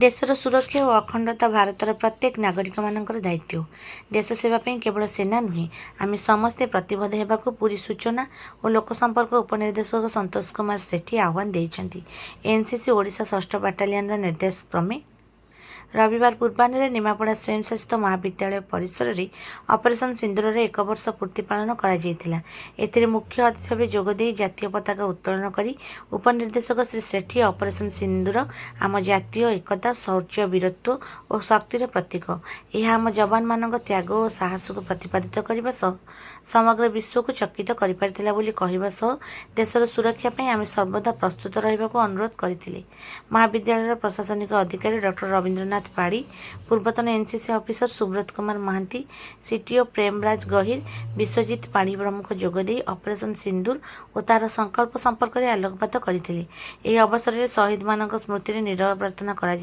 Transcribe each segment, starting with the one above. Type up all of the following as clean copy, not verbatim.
देशर सुरक्षा और अखंडता भारतर प्रत्येक नागरिक मानकर दायित्व। देश सेवा केवल सेना नुहे आम समस्ते प्रतिबद्ध होगा पूरी सूचना और लोकसंपर्क उपनिर्देशक संतोष कुमार सेठी आह्वान देते। एनसीसी ओडिशा 6ठ बाटालियन निर्देश क्रमे रविवार पूर्वाह्न निमापड़ा स्वयंशासित महाविद्यालय परिसर में ऑपरेशन सिंदूर एक वर्ष पूर्ति पालन कर मुख्य अतिथि भाव जोगदे जातीय पताका उत्तोलन कर उपनिर्देशक श्री सेठी ऑपरेशन सिंदूर आम जातीय एकता शौर्य वीरत्व और शक्तिर प्रतीक, यह आम जवान मान त्याग और साहस को प्रतिपादित करने समग्र विश्व को चकित कर देशर सुरक्षा आम सर्वदा प्रस्तुत रहा अनुरोध करते। महाविद्यालय प्रशासनिक अधिकारी डॉक्टर रविन्द्रनाथ पाड़ी, पूर्वतन NCC officer Subrat Kumar Mahanti, CTO Premraj Gahir, Biswajit पाड़ी प्रमुख जोगदे ऑपरेशन सिंदूर और तार संकल्प संपर्क में आलोकपात करते। यह अवसर में शहीद मान स्मृति में नीरव प्रार्थना कर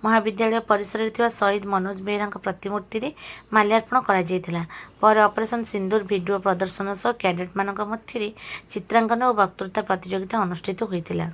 महाविद्यालय परिसर में शहीद मनोज बेहरा प्रतिमूर्ति में माल्यार्पण कर ऑपरेशन सिंदूर वीडियो प्रदर्शन सह कैडेट मान मध्य चित्रांकन और वक्तृता प्रतियोगिता अनुष्ठित होता।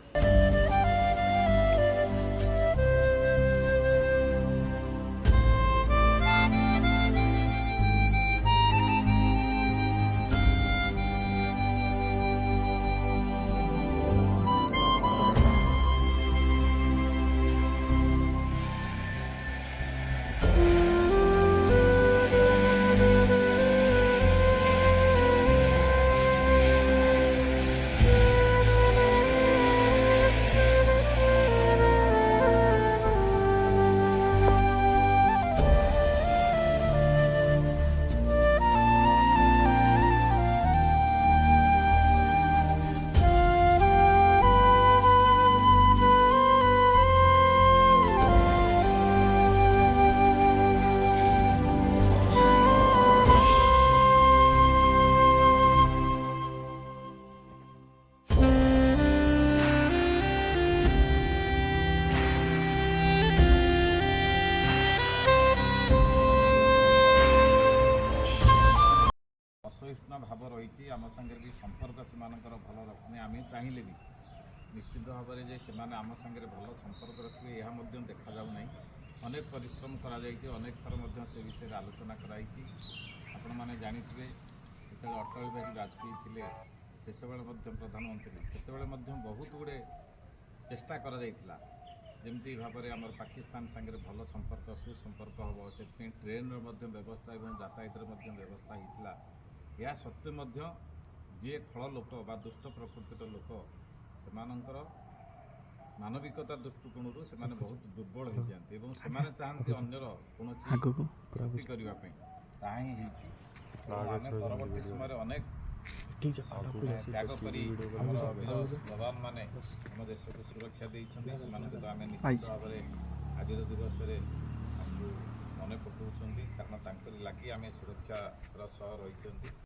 असहिष्णु भाव रही आम सागर भी संपर्क से भल रखुनी आम चाहिए भी निश्चित भाव में से आम सागर भल संपर्क रखिए यह देखा जाऊना। अनेक परिश्रम अनेक थर से विषय आलोचना कराई। आपण मैंने जानते जो अटल बिहारी वाजपेयी थे से प्रधानमंत्री से बहुत गुड़े चेष्टा करमती भाव में आम पाकिस्तान सागर भल संपर्क सुसंपर्क हम से ट्रेन व्यवस्था और यातायात व्यवस्था होता। या सत्वे जी खल लोक बा दुष्ट प्रकृतिर लोक से मानविकता दृष्टिकोण से बहुत दुर्बल हो जाती और चाहती अंजर कौन क्षति करने आम परवर्त समय अनेक त्याग कर जवान मैंने आम देश को सुरक्षा देते तो आम निश्चित भाव में आज दिवस मन पकाउं कारण लगी आम सुरक्षा सह रही।